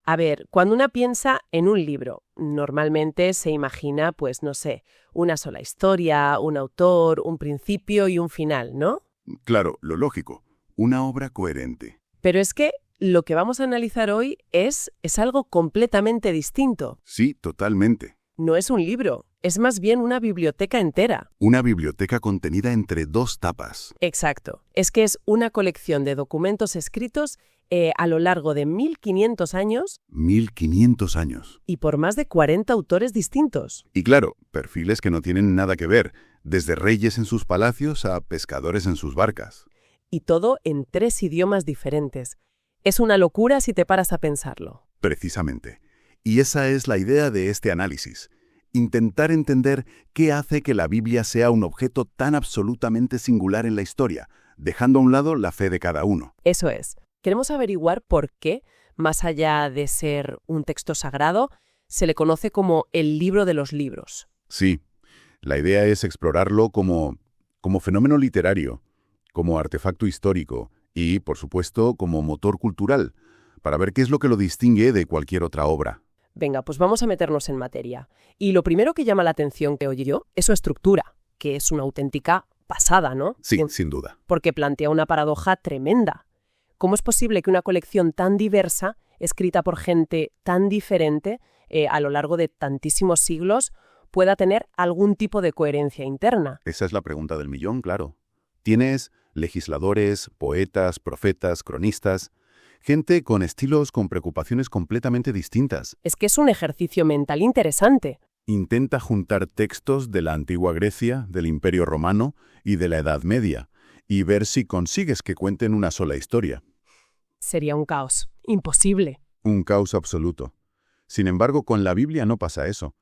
A ver, cuando una piensa en un libro, normalmente se imagina, pues no sé, una sola historia, un autor, un principio y un final, ¿no? Claro, lo lógico. Una obra coherente. Pero es que lo que vamos a analizar hoy es algo completamente distinto. Sí, totalmente. No es un libro, es más bien una biblioteca entera. Una biblioteca contenida entre dos tapas. Exacto. Es que es una colección de documentos escritos a lo largo de 1500 años 1500 años. y por más de 40 autores distintos. Y claro, perfiles que no tienen nada que ver, desde reyes en sus palacios a pescadores en sus barcas. Y todo en 3 idiomas diferentes. Es una locura si te paras a pensarlo. Precisamente. Y esa es la idea de este análisis. Intentar entender qué hace que la Biblia sea un objeto tan absolutamente singular en la historia, dejando a un lado la fe de cada uno. Eso es. Queremos averiguar por qué, más allá de ser un texto sagrado, se le conoce como el libro de los libros. Sí, la idea es explorarlo como fenómeno literario, como artefacto histórico y, por supuesto, como motor cultural, para ver qué es lo que lo distingue de cualquier otra obra. Venga, pues vamos a meternos en materia. Y lo primero que llama la atención que oye yo es su estructura, que es una auténtica pasada, ¿no? Sí, sin duda. Porque plantea una paradoja tremenda. ¿Cómo es posible que una colección tan diversa, escrita por gente tan diferente a lo largo de tantísimos siglos, pueda tener algún tipo de coherencia interna? Esa es la pregunta del millón, claro. Tienes legisladores, poetas, profetas, cronistas, gente con estilos, con preocupaciones completamente distintas. Es que es un ejercicio mental interesante. Intenta juntar textos de la antigua Grecia, del Imperio Romano y de la Edad Media, y ver si consigues que cuenten una sola historia. Sería un caos. Imposible. Un caos absoluto. Sin embargo, con la Biblia no pasa eso.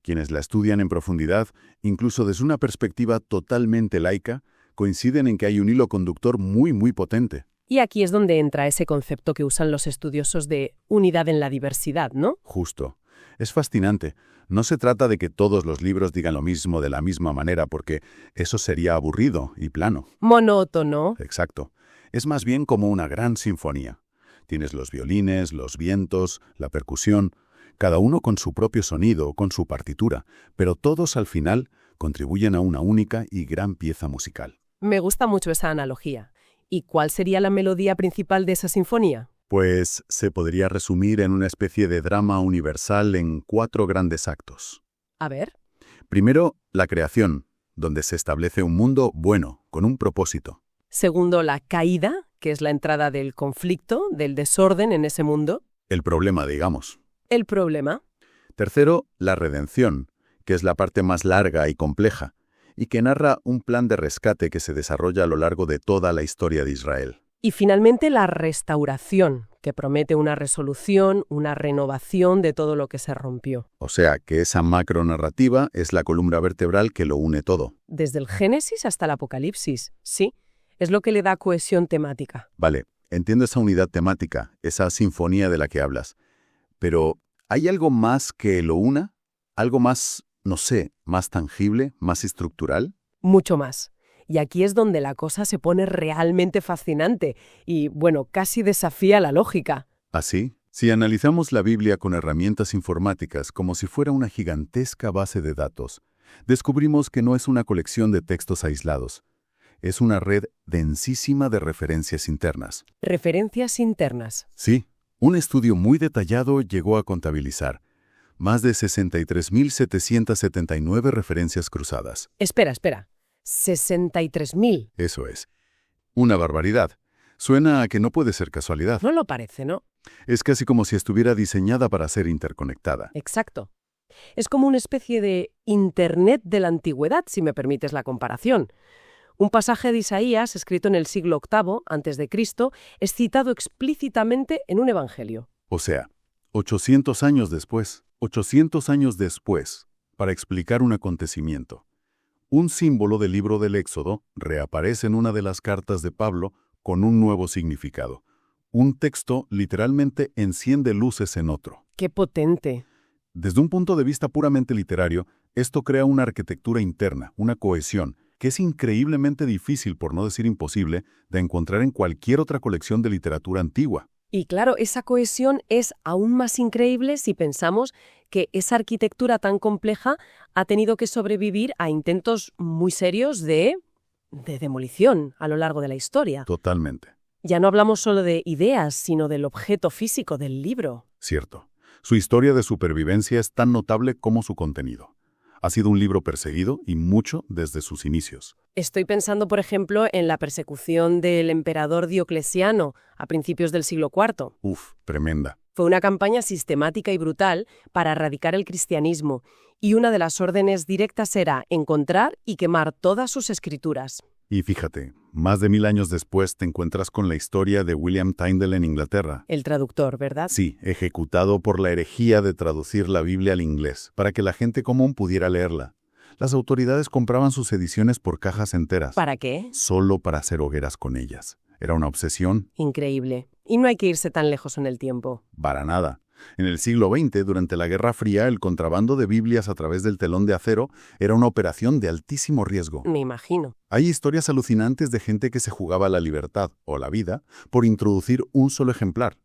Quienes la estudian en profundidad, incluso desde una perspectiva totalmente laica, coinciden en que hay un hilo conductor muy potente. Y aquí es donde entra ese concepto que usan los estudiosos de unidad en la diversidad, ¿no? Justo. Es fascinante. No se trata de que todos los libros digan lo mismo de la misma manera, porque eso sería aburrido y plano. Monótono. Exacto. Es más bien como una gran sinfonía. Tienes los violines, los vientos, la percusión, cada uno con su propio sonido, con su partitura, pero todos al final contribuyen a una única y gran pieza musical. Me gusta mucho esa analogía. ¿Y cuál sería la melodía principal de esa sinfonía? Pues se podría resumir en una especie de drama universal en 4 grandes actos. A ver. Primero, la creación, donde se establece un mundo bueno, con un propósito. Segundo, la caída, que es la entrada del conflicto, del desorden en ese mundo. El problema, digamos. El problema. Tercero, la redención, que es la parte más larga y compleja, y que narra un plan de rescate que se desarrolla a lo largo de toda la historia de Israel. Y finalmente la restauración, que promete una resolución, una renovación de todo lo que se rompió. O sea, que esa macronarrativa es la columna vertebral que lo une todo. Desde el Génesis hasta el Apocalipsis, sí. Es lo que le da cohesión temática. Vale, entiendo esa unidad temática, esa sinfonía de la que hablas. Pero, ¿hay algo más que lo una? ¿Algo más, no sé, más tangible, más estructural? Mucho más. Y aquí es donde la cosa se pone realmente fascinante y, bueno, casi desafía la lógica. ¿Así? Si analizamos la Biblia con herramientas informáticas como si fuera una gigantesca base de datos, descubrimos que no es una colección de textos aislados. Es una red densísima de referencias internas. Referencias internas. Sí, un estudio muy detallado llegó a contabilizar más de 63.779 referencias cruzadas. Espera. 63.000. Eso es. Una barbaridad. Suena a que no puede ser casualidad. No lo parece, ¿no? Es casi como si estuviera diseñada para ser interconectada. Exacto. Es como una especie de Internet de la antigüedad, si me permites la comparación. Un pasaje de Isaías, escrito en el siglo VIII a.C., es citado explícitamente en un evangelio. O sea, 800 años después, para explicar un acontecimiento. Un símbolo del libro del Éxodo reaparece en una de las cartas de Pablo con un nuevo significado. Un texto literalmente enciende luces en otro. ¡Qué potente! Desde un punto de vista puramente literario, esto crea una arquitectura interna, una cohesión, que es increíblemente difícil, por no decir imposible, de encontrar en cualquier otra colección de literatura antigua. Y claro, esa cohesión es aún más increíble si pensamos que esa arquitectura tan compleja ha tenido que sobrevivir a intentos muy serios de demolición a lo largo de la historia. Totalmente. Ya no hablamos solo de ideas, sino del objeto físico del libro. Cierto. Su historia de supervivencia es tan notable como su contenido. Ha sido un libro perseguido y mucho desde sus inicios. Estoy pensando, por ejemplo, en la persecución del emperador Diocleciano a principios del siglo IV. Uf, tremenda. Fue una campaña sistemática y brutal para erradicar el cristianismo, y una de las órdenes directas era encontrar y quemar todas sus escrituras. Y fíjate, más de 1000 años después te encuentras con la historia de William Tyndale en Inglaterra. El traductor, ¿verdad? Sí, ejecutado por la herejía de traducir la Biblia al inglés, para que la gente común pudiera leerla. Las autoridades compraban sus ediciones por cajas enteras. ¿Para qué? Solo para hacer hogueras con ellas. Era una obsesión. Increíble. Y no hay que irse tan lejos en el tiempo. Para nada. En el siglo XX, durante la Guerra Fría, el contrabando de Biblias a través del telón de acero era una operación de altísimo riesgo. Me imagino. Hay historias alucinantes de gente que se jugaba la libertad o la vida por introducir un solo ejemplar.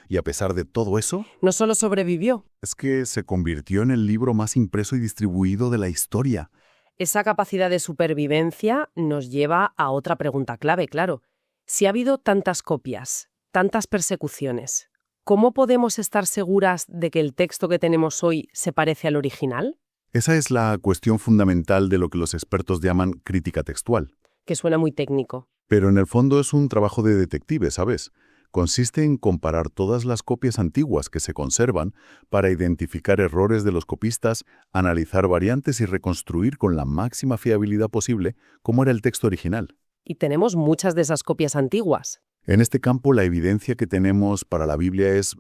Y a pesar de todo eso, No solo sobrevivió. es que se convirtió en el libro más impreso y distribuido de la historia. Esa capacidad de supervivencia nos lleva a otra pregunta clave, claro. Si ha habido tantas copias, tantas persecuciones, ¿cómo podemos estar seguras de que el texto que tenemos hoy se parece al original? Esa es la cuestión fundamental de lo que los expertos llaman crítica textual. Que suena muy técnico. Pero en el fondo es un trabajo de detective, ¿sabes? Consiste en comparar todas las copias antiguas que se conservan para identificar errores de los copistas, analizar variantes y reconstruir con la máxima fiabilidad posible cómo era el texto original. Y tenemos muchas de esas copias antiguas. En este campo, la evidencia que tenemos para la Biblia es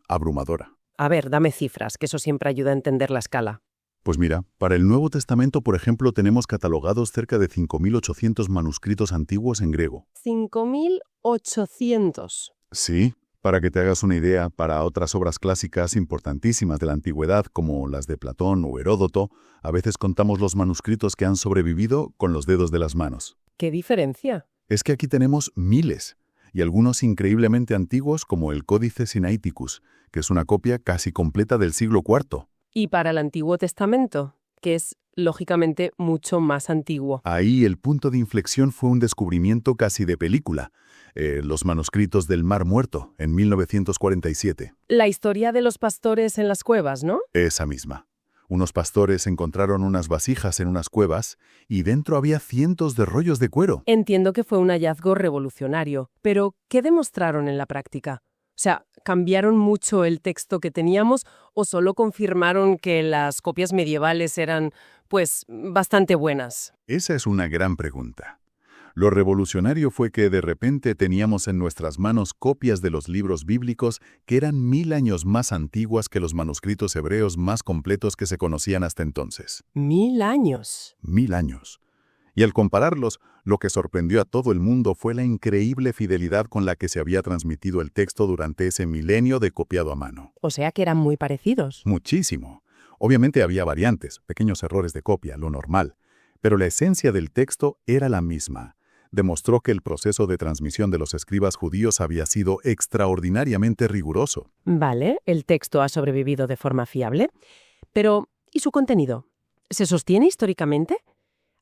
abrumadora. A ver, dame cifras, que eso siempre ayuda a entender la escala. Pues mira, para el Nuevo Testamento, por ejemplo, tenemos catalogados cerca de 5.800 manuscritos antiguos en griego. 5.800. Sí, para que te hagas una idea, para otras obras clásicas importantísimas de la antigüedad, como las de Platón o Heródoto, a veces contamos los manuscritos que han sobrevivido con los dedos de las manos. ¿Qué diferencia? Es que aquí tenemos miles, y algunos increíblemente antiguos como el Códice Sinaiticus, que es una copia casi completa del siglo IV. Y para el Antiguo Testamento, que es, lógicamente, mucho más antiguo. Ahí el punto de inflexión fue un descubrimiento casi de película. Los manuscritos del Mar Muerto, en 1947. La historia de los pastores en las cuevas, ¿no? Esa misma. Unos pastores encontraron unas vasijas en unas cuevas y dentro había cientos de rollos de cuero. Entiendo que fue un hallazgo revolucionario, pero ¿qué demostraron en la práctica? O sea, ¿cambiaron mucho el texto que teníamos o solo confirmaron que las copias medievales eran, pues, bastante buenas? Esa es una gran pregunta. Lo revolucionario fue que de repente teníamos en nuestras manos copias de los libros bíblicos que eran 1000 años más antiguas que los manuscritos hebreos más completos que se conocían hasta entonces. 1000 años. 1000 años. Y al compararlos, lo que sorprendió a todo el mundo fue la increíble fidelidad con la que se había transmitido el texto durante ese milenio de copiado a mano. O sea que eran muy parecidos. Muchísimo. Obviamente había variantes, pequeños errores de copia, lo normal, pero la esencia del texto era la misma. Demostró que el proceso de transmisión de los escribas judíos había sido extraordinariamente riguroso. Vale, el texto ha sobrevivido de forma fiable. Pero, ¿y su contenido? ¿Se sostiene históricamente?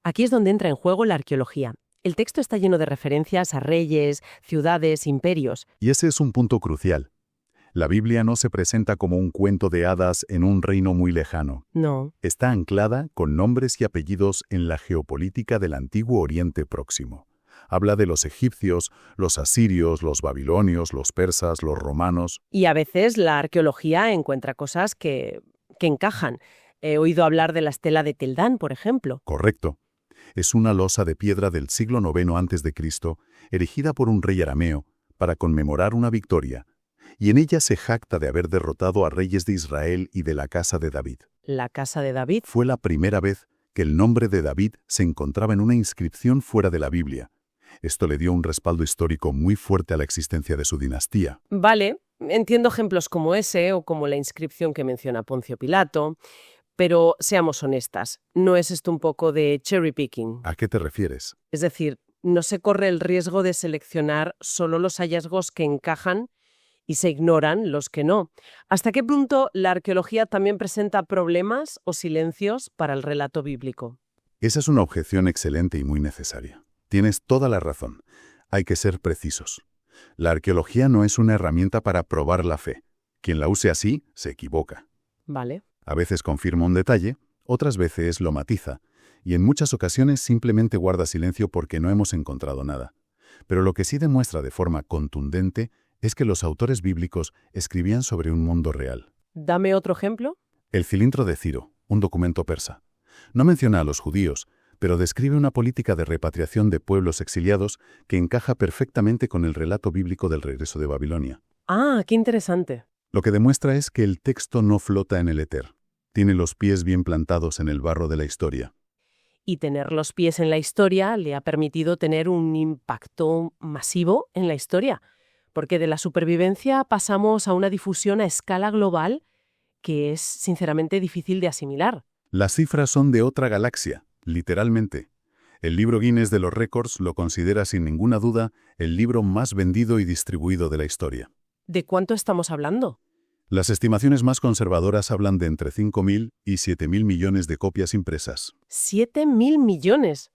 Aquí es donde entra en juego la arqueología. El texto está lleno de referencias a reyes, ciudades, imperios. Y ese es un punto crucial. La Biblia no se presenta como un cuento de hadas en un reino muy lejano. No. Está anclada con nombres y apellidos en la geopolítica del antiguo Oriente Próximo. Habla de los egipcios, los asirios, los babilonios, los persas, los romanos. Y a veces la arqueología encuentra cosas que encajan. He oído hablar de la estela de Tildán, por ejemplo. Correcto. Es una losa de piedra del siglo IX a.C., erigida por un rey arameo para conmemorar una victoria, y en ella se jacta de haber derrotado a reyes de Israel y de la casa de David. ¿La casa de David? Fue la primera vez que el nombre de David se encontraba en una inscripción fuera de la Biblia. Esto le dio un respaldo histórico muy fuerte a la existencia de su dinastía. Vale, entiendo ejemplos como ese o como la inscripción que menciona Poncio Pilato, pero seamos honestas, ¿no es esto un poco de cherry picking? ¿A qué te refieres? Es decir, ¿no se corre el riesgo de seleccionar solo los hallazgos que encajan y se ignoran los que no. ¿Hasta qué punto la arqueología también presenta problemas o silencios para el relato bíblico? Esa es una objeción excelente y muy necesaria. Tienes toda la razón. Hay que ser precisos. La arqueología no es una herramienta para probar la fe. Quien la use así, se equivoca. Vale. A veces confirma un detalle, otras veces lo matiza, y en muchas ocasiones simplemente guarda silencio porque no hemos encontrado nada. Pero lo que sí demuestra de forma contundente es que los autores bíblicos escribían sobre un mundo real. Dame otro ejemplo. El cilindro de Ciro, un documento persa. No menciona a los judíos, pero describe una política de repatriación de pueblos exiliados que encaja perfectamente con el relato bíblico del regreso de Babilonia. Ah, qué interesante. Lo que demuestra es que el texto no flota en el éter. Tiene los pies bien plantados en el barro de la historia. Y tener los pies en la historia le ha permitido tener un impacto masivo en la historia, porque de la supervivencia pasamos a una difusión a escala global que es sinceramente difícil de asimilar. Las cifras son de otra galaxia, literalmente. El libro Guinness de los récords lo considera sin ninguna duda el libro más vendido y distribuido de la historia. ¿De cuánto estamos hablando? Las estimaciones más conservadoras hablan de entre 5.000 y 7.000 millones de copias impresas. ¡7.000 millones!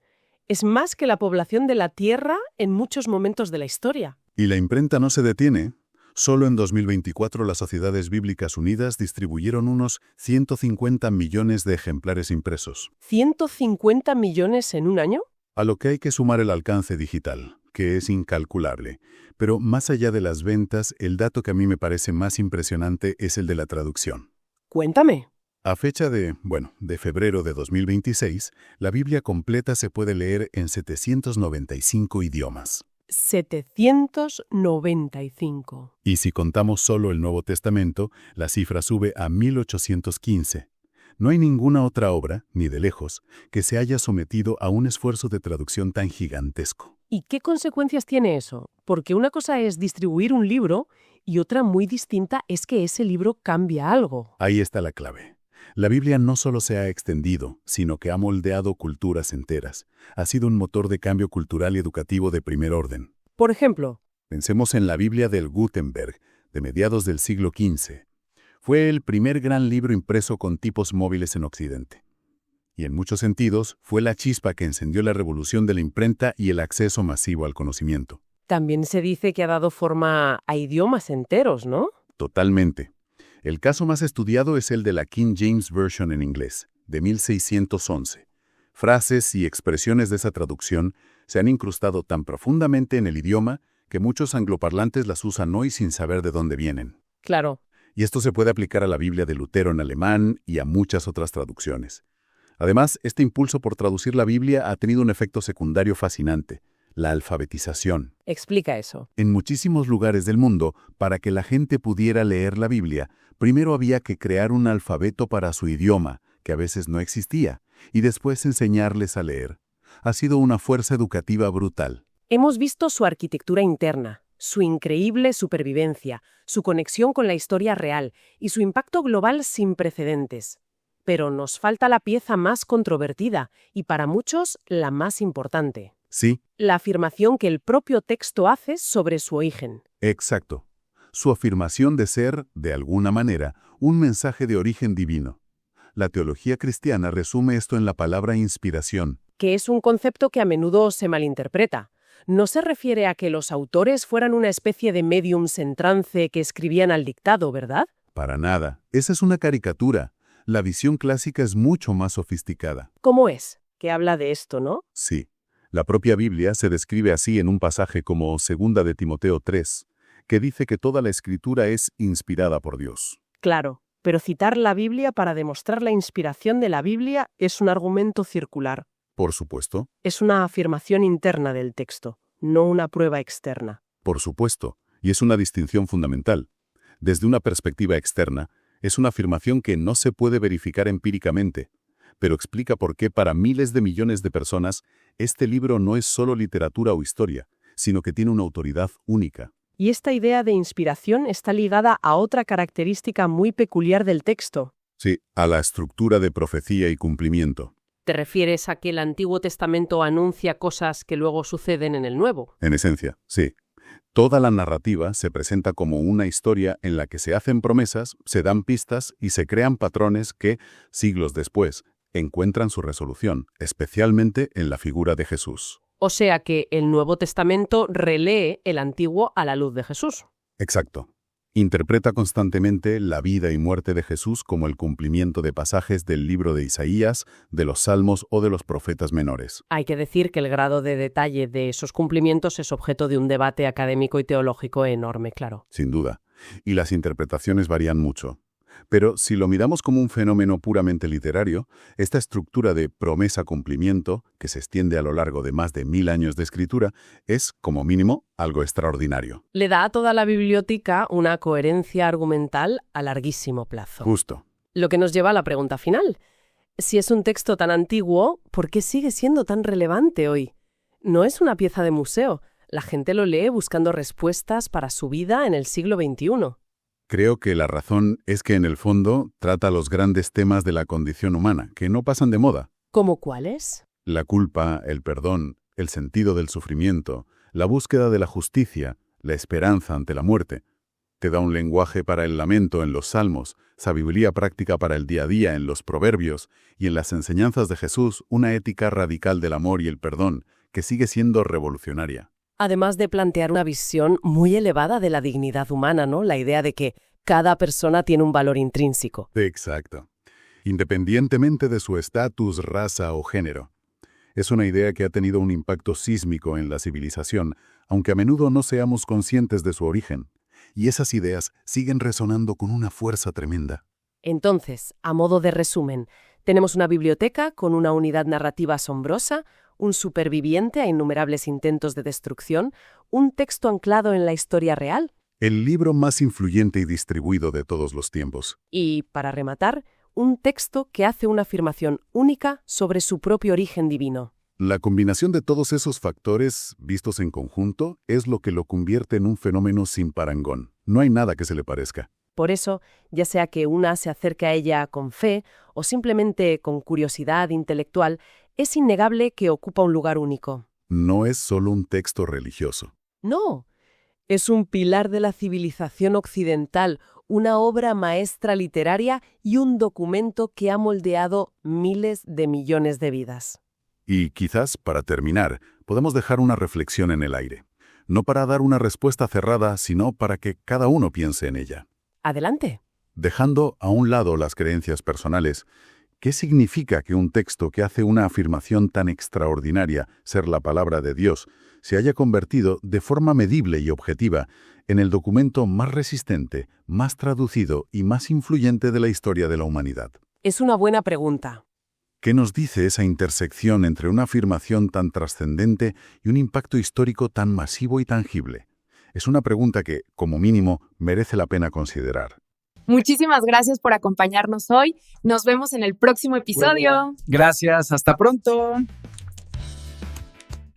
Es más que la población de la Tierra en muchos momentos de la historia. Y la imprenta no se detiene. Solo en 2024 las Sociedades Bíblicas Unidas distribuyeron unos 150 millones de ejemplares impresos. ¿150 millones en un año? A lo que hay que sumar el alcance digital, que es incalculable. Pero más allá de las ventas, el dato que a mí me parece más impresionante es el de la traducción. Cuéntame. A fecha de febrero de 2026, la Biblia completa se puede leer en 795 idiomas. 795. Y si contamos solo el Nuevo Testamento, la cifra sube a 1815. No hay ninguna otra obra, ni de lejos, que se haya sometido a un esfuerzo de traducción tan gigantesco. ¿Y qué consecuencias tiene eso? Porque una cosa es distribuir un libro y otra muy distinta es que ese libro cambia algo. Ahí está la clave. La Biblia no solo se ha extendido, sino que ha moldeado culturas enteras. Ha sido un motor de cambio cultural y educativo de primer orden. Por ejemplo, pensemos en la Biblia del Gutenberg, de mediados del siglo XV. Fue el primer gran libro impreso con tipos móviles en Occidente. Y en muchos sentidos, fue la chispa que encendió la revolución de la imprenta y el acceso masivo al conocimiento. También se dice que ha dado forma a idiomas enteros, ¿no? Totalmente. El caso más estudiado es el de la King James Version en inglés, de 1611. Frases y expresiones de esa traducción se han incrustado tan profundamente en el idioma que muchos angloparlantes las usan hoy sin saber de dónde vienen. Claro. Y esto se puede aplicar a la Biblia de Lutero en alemán y a muchas otras traducciones. Además, este impulso por traducir la Biblia ha tenido un efecto secundario fascinante, la alfabetización. Explica eso. En muchísimos lugares del mundo, para que la gente pudiera leer la Biblia, primero había que crear un alfabeto para su idioma, que a veces no existía, y después enseñarles a leer. Ha sido una fuerza educativa brutal. Hemos visto su arquitectura interna, su increíble supervivencia, su conexión con la historia real y su impacto global sin precedentes. Pero nos falta la pieza más controvertida y para muchos la más importante. Sí. La afirmación que el propio texto hace sobre su origen. Exacto. Su afirmación de ser, de alguna manera, un mensaje de origen divino. La teología cristiana resume esto en la palabra inspiración. Que es un concepto que a menudo se malinterpreta. No se refiere a que los autores fueran una especie de médiums en trance que escribían al dictado, ¿verdad? Para nada. Esa es una caricatura. La visión clásica es mucho más sofisticada. ¿Cómo es? Que habla de esto, ¿no? Sí. La propia Biblia se describe así en un pasaje como 2 de Timoteo 3, que dice que toda la Escritura es inspirada por Dios. Claro, pero citar la Biblia para demostrar la inspiración de la Biblia es un argumento circular. Por supuesto. Es una afirmación interna del texto, no una prueba externa. Por supuesto, y es una distinción fundamental. Desde una perspectiva externa, es una afirmación que no se puede verificar empíricamente, pero explica por qué para miles de millones de personas este libro no es solo literatura o historia, sino que tiene una autoridad única. Y esta idea de inspiración está ligada a otra característica muy peculiar del texto. Sí, a la estructura de profecía y cumplimiento. ¿Te refieres a que el Antiguo Testamento anuncia cosas que luego suceden en el Nuevo? En esencia, sí. Toda la narrativa se presenta como una historia en la que se hacen promesas, se dan pistas y se crean patrones que, siglos después, encuentran su resolución, especialmente en la figura de Jesús. O sea que el Nuevo Testamento relee el Antiguo a la luz de Jesús. Exacto. Interpreta constantemente la vida y muerte de Jesús como el cumplimiento de pasajes del libro de Isaías, de los Salmos o de los profetas menores. Hay que decir que el grado de detalle de esos cumplimientos es objeto de un debate académico y teológico enorme, claro. Sin duda. Y las interpretaciones varían mucho. Pero si lo miramos como un fenómeno puramente literario, esta estructura de promesa-cumplimiento, que se extiende a lo largo de más de 1000 años de escritura, es, como mínimo, algo extraordinario. Le da a toda la biblioteca una coherencia argumental a larguísimo plazo. Justo. Lo que nos lleva a la pregunta final. Si es un texto tan antiguo, ¿por qué sigue siendo tan relevante hoy? No es una pieza de museo. La gente lo lee buscando respuestas para su vida en el siglo XXI. Creo que la razón es que en el fondo trata los grandes temas de la condición humana, que no pasan de moda. ¿Cómo cuáles? La culpa, el perdón, el sentido del sufrimiento, la búsqueda de la justicia, la esperanza ante la muerte. Te da un lenguaje para el lamento en los Salmos, sabiduría práctica para el día a día en los Proverbios y en las enseñanzas de Jesús una ética radical del amor y el perdón que sigue siendo revolucionaria. Además de plantear una visión muy elevada de la dignidad humana, ¿no? La idea de que cada persona tiene un valor intrínseco. Exacto. Independientemente de su estatus, raza o género. Es una idea que ha tenido un impacto sísmico en la civilización, aunque a menudo no seamos conscientes de su origen. Y esas ideas siguen resonando con una fuerza tremenda. Entonces, a modo de resumen, tenemos una biblioteca con una unidad narrativa asombrosa, un superviviente a innumerables intentos de destrucción, un texto anclado en la historia real. El libro más influyente y distribuido de todos los tiempos. Y, para rematar, un texto que hace una afirmación única sobre su propio origen divino. La combinación de todos esos factores, vistos en conjunto, es lo que lo convierte en un fenómeno sin parangón. No hay nada que se le parezca. Por eso, ya sea que una se acerque a ella con fe o simplemente con curiosidad intelectual, es innegable que ocupa un lugar único. No es solo un texto religioso. No, es un pilar de la civilización occidental, una obra maestra literaria y un documento que ha moldeado miles de millones de vidas. Y quizás, para terminar, podemos dejar una reflexión en el aire. No para dar una respuesta cerrada, sino para que cada uno piense en ella. Adelante. Dejando a un lado las creencias personales, ¿qué significa que un texto que hace una afirmación tan extraordinaria, ser la palabra de Dios, se haya convertido de forma medible y objetiva en el documento más resistente, más traducido y más influyente de la historia de la humanidad? Es una buena pregunta. ¿Qué nos dice esa intersección entre una afirmación tan trascendente y un impacto histórico tan masivo y tangible? Es una pregunta que, como mínimo, merece la pena considerar. Muchísimas gracias por acompañarnos hoy. Nos vemos en el próximo episodio. Gracias, hasta pronto.